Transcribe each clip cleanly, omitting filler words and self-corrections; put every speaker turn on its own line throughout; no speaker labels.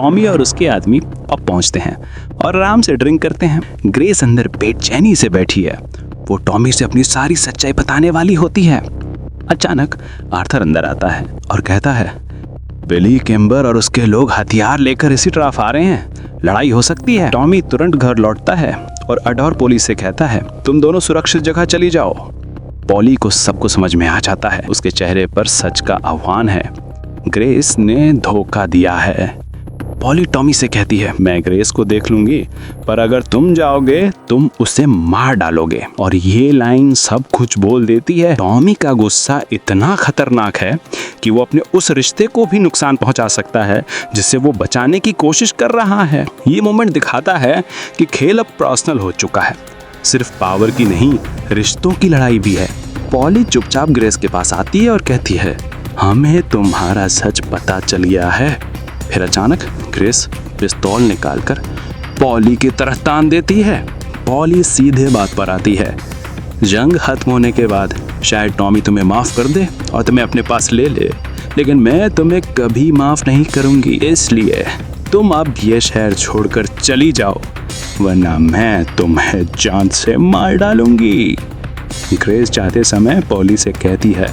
Tommy और उसके आदमी अब पहुंचते हैं और आराम से ड्रिंक करते हैं। ग्रेस अंदर बेचैनी से बैठी है। वो टॉमी से अपनी सारी सच्चाई बताने वाली होती है। अचानक आर्थर अंदर आता है और कहता है, बिली किम्बर और उसके लोग हथियार लेकर इसी तरफ आ रहे हैं, लड़ाई हो सकती है। टॉमी तुरंत घर लौटता है और अडोर पॉली से कहता है, तुम दोनों सुरक्षित जगह चली जाओ। पॉली को सब कुछ समझ में आ जाता है। उसके चेहरे पर सच का आह्वान है। ग्रेस ने धोखा दिया है। पॉली टॉमी से कहती है, मैं ग्रेस को देख लूंगी, पर अगर तुम जाओगे तुम उसे मार डालोगे। और ये लाइन सब कुछ बोल देती है। टॉमी का गुस्सा इतना खतरनाक है कि वो अपने उस रिश्ते को भी नुकसान पहुंचा सकता है जिसे वो बचाने की कोशिश कर रहा है। ये मोमेंट दिखाता है कि खेल अब पर्सनल हो चुका है। सिर्फ पावर की नहीं, रिश्तों की लड़ाई भी है। पॉली चुपचाप ग्रेस के पास आती है और कहती है, हमें तुम्हारा सच पता चल गया है। फिर अचानक ग्रेस पिस्तौल निकालकर पॉली की तरफ तान देती है। पॉली सीधे बात पर आती है, जंग खत्म होने के बाद शायद टॉमी तुम्हें माफ कर दे और तुम्हें अपने पास ले ले, लेकिन मैं तुम्हें कभी माफ नहीं करूंगी। इसलिए तुम अब ये शहर छोड़कर चली जाओ, वरना मैं तुम्हें जान से मार डालूंगी। ग्रेस जाते समय पॉली से कहती है,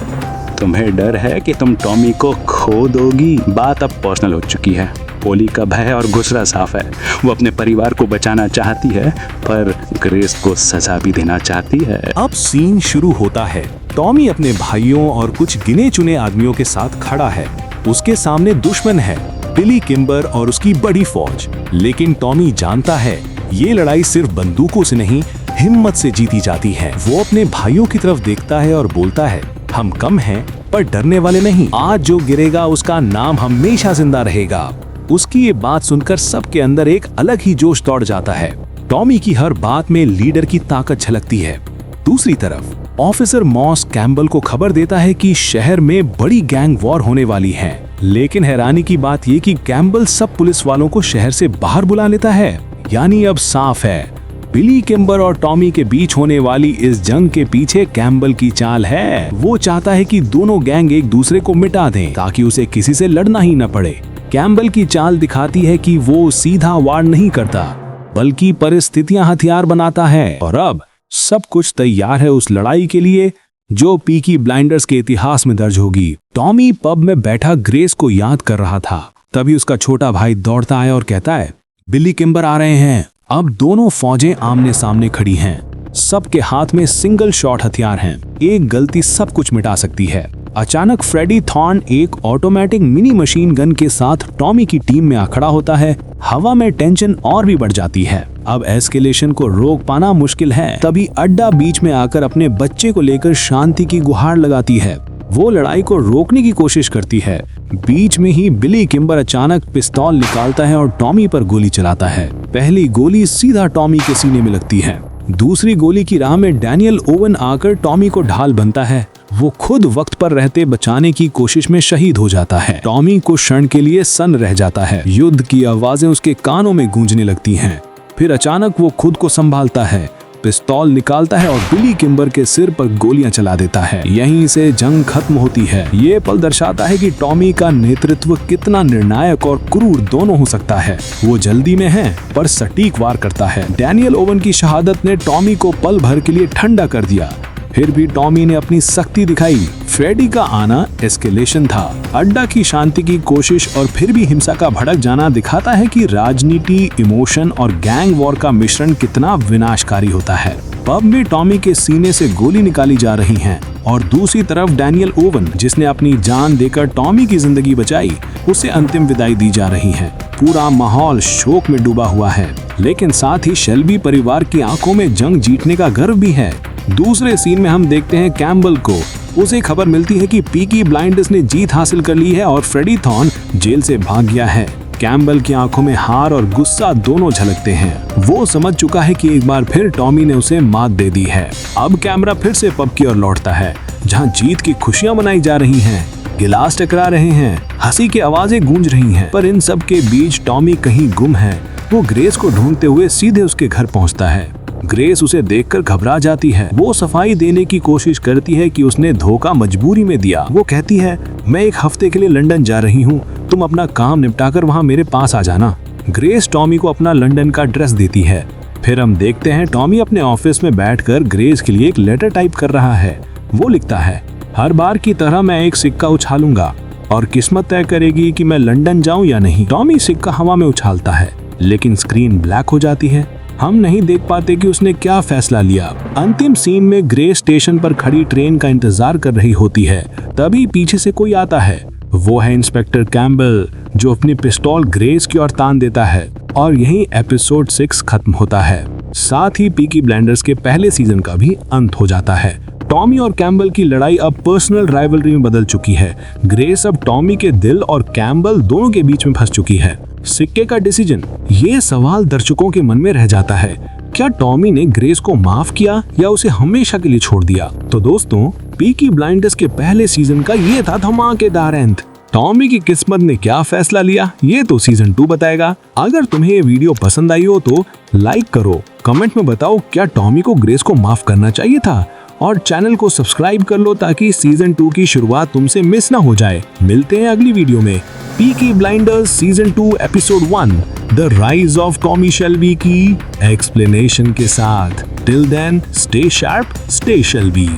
तुम्हें डर है कि तुम टॉमी को खो दोगी। बात अब पर्सनल हो चुकी है। पॉली का भय और गुस्सा साफ है। वो अपने परिवार को बचाना चाहती है, पर ग्रेस को सजा भी देना चाहती है।
अब सीन शुरू होता है। टॉमी अपने भाइयों और कुछ गिने चुने आदमियों के साथ खड़ा है। उसके सामने दुश्मन है, बिली किम्बर और उसकी बड़ी फौज। लेकिन टॉमी जानता है ये लड़ाई सिर्फ बंदूकों से नहीं, हिम्मत से जीती जाती है। वो अपने भाइयों की तरफ देखता है और बोलता है, हम कम हैं पर डरने वाले नहीं। आज जो गिरेगा उसका नाम हमेशा जिंदा रहेगा। उसकी ये बात सुनकर सबके अंदर एक अलग ही जोश दौड़ जाता है। टॉमी की हर बात में लीडर की ताकत झलकती है। दूसरी तरफ ऑफिसर मॉस कैम्बल को खबर देता है कि शहर में बड़ी गैंग वॉर होने वाली है। लेकिन हैरानी की बात ये कि कैम्बल सब पुलिस वालों को शहर से बाहर बुला लेता है। यानी अब साफ है, बिली किम्बर और टॉमी के बीच होने वाली इस जंग के पीछे कैम्बल की चाल है। वो चाहता है कि दोनों गैंग एक दूसरे को मिटा दें ताकि उसे किसी से लड़ना ही न पड़े। कैम्बल की चाल दिखाती है कि वो सीधा वार नहीं करता, बल्कि परिस्थितियां हथियार बनाता है। और अब सब कुछ तैयार है उस लड़ाई के लिए जो पीकी ब्लाइंडर्स के इतिहास में दर्ज होगी। टॉमी पब में बैठा ग्रेस को याद कर रहा था। तभी उसका छोटा भाई दौड़ता आया और कहता है, बिली किम्बर आ रहे हैं। अब दोनों फौजें आमने सामने खड़ी हैं। सबके हाथ में सिंगल शॉट हथियार हैं। एक गलती सब कुछ मिटा सकती है। अचानक फ्रेडी थॉर्न एक ऑटोमेटिक मिनी मशीन गन के साथ टॉमी की टीम में आ खड़ा होता है। हवा में टेंशन और भी बढ़ जाती है। अब एस्केलेशन को रोक पाना मुश्किल है। तभी अड्डा बीच में आकर अपने बच्चे को लेकर शांति की गुहार लगाती है। वो लड़ाई को रोकने की कोशिश करती है। बीच में ही बिली किम्बर अचानक पिस्तौल निकालता है और टॉमी पर गोली चलाता है। पहली गोली सीधा टॉमी के सीने में लगती है। दूसरी गोली की राह में डैनियल ओवन आकर टॉमी को ढाल बनता है। वो खुद वक्त पर रहते बचाने की कोशिश में शहीद हो जाता है। टॉमी को क्षण के लिए सन्न रह जाता है। युद्ध की आवाजें उसके कानों में गूंजने लगती हैं। फिर अचानक वो खुद को संभालता है, पिस्तौल निकालता है और बिली किम्बर के सिर पर गोलियां चला देता है। यहीं से जंग खत्म होती है। ये पल दर्शाता है कि टॉमी का नेतृत्व कितना निर्णायक और क्रूर दोनों हो सकता है। वो जल्दी में है पर सटीक वार करता है। डैनियल ओवन की शहादत ने टॉमी को पल भर के लिए ठंडा कर दिया। फिर भी टॉमी ने अपनी सख्ती दिखाई। फ्रेडी का आना एस्केलेशन था। अड्डा की शांति की कोशिश और फिर भी हिंसा का भड़क जाना दिखाता है कि राजनीति, इमोशन और गैंग वॉर का मिश्रण कितना विनाशकारी होता है। पब में टॉमी के सीने से गोली निकाली जा रही है और दूसरी तरफ डैनियल ओवन, जिसने अपनी जान देकर टॉमी की जिंदगी बचाई, उसे अंतिम विदाई दी जा रही है। पूरा माहौल शोक में डूबा हुआ है, लेकिन साथ ही शेल्बी परिवार की आंखों में जंग जीतने का गर्व भी है। दूसरे सीन में हम देखते हैं कैम्बल को। उसे खबर मिलती है कि पीकी ब्लाइंडर्स ने जीत हासिल कर ली है और फ्रेडी थॉर्न जेल से भाग गया है। कैम्बल की आंखों में हार और गुस्सा दोनों झलकते हैं। वो समझ चुका है कि एक बार फिर टॉमी ने उसे मात दे दी है। अब कैमरा फिर से पब की ओर लौटता है, जहां जीत की खुशियां मनाई जा रही हैं। गिलास टकरा रहे हैं, हंसी की आवाजें गूंज रही हैं। पर इन सब के बीच टॉमी कहीं गुम है। वो ग्रेस को ढूंढते हुए सीधे उसके घर पहुंचता है। ग्रेस उसे देखकर घबरा जाती है। वो सफाई देने की कोशिश करती है कि उसने धोखा मजबूरी में दिया। वो कहती है, मैं 1 हफ्ते के लिए लंदन जा रही हूँ, तुम अपना काम निपटाकर वहाँ मेरे पास आ जाना। ग्रेस टॉमी को अपना लंदन का ड्रेस देती है। फिर हम देखते हैं टॉमी अपने ऑफिस में बैठकर ग्रेस के लिए एक लेटर टाइप कर रहा है। वो लिखता है, हर बार की तरह मैं एक सिक्का उछालूंगा और किस्मत तय करेगी कि मैं लंदन जाऊं या नहीं। टॉमी सिक्का हवा में उछालता है, लेकिन स्क्रीन ब्लैक हो जाती है। हम नहीं देख पाते कि उसने क्या फैसला लिया। अंतिम सीन में ग्रेस स्टेशन पर खड़ी ट्रेन का इंतजार कर रही होती है। तभी पीछे से कोई आता है। वो है इंस्पेक्टर कैम्बल, जो अपनी पिस्तौल ग्रेस की ओर तान देता है। और यहीं एपिसोड 6 खत्म होता है। साथ ही पीकी ब्लाइंडर्स के पहले सीजन का भी अंत हो जाता है। टॉमी और कैम्बल की लड़ाई अब पर्सनल राइवलरी में बदल चुकी है। ग्रेस अब टॉमी के दिल और कैम्बल दोनों के बीच में फंस चुकी है। सिक्के का डिसीजन, ये सवाल दर्शकों के मन में रह जाता है। क्या टॉमी ने ग्रेस को माफ किया या उसे हमेशा के लिए छोड़ दिया? तो दोस्तों, पीकी ब्लाइंडर्स के पहले सीजन का ये था धमाकेदार एंड। टॉमी की किस्मत ने क्या फैसला लिया, ये तो सीजन 2 बताएगा। अगर तुम्हें ये वीडियो पसंद आई हो तो लाइक करो, कमेंट में बताओ क्या टॉमी को ग्रेस को माफ करना चाहिए था, और चैनल को सब्सक्राइब कर लो ताकि सीजन 2 की शुरुआत तुमसे मिस ना हो जाए। मिलते हैं अगली वीडियो में Peaky Blinders season 2 episode 1 the rise of Tommy Shelby की एक्सप्लेनेशन के साथ। Till then stay sharp, stay Shelby.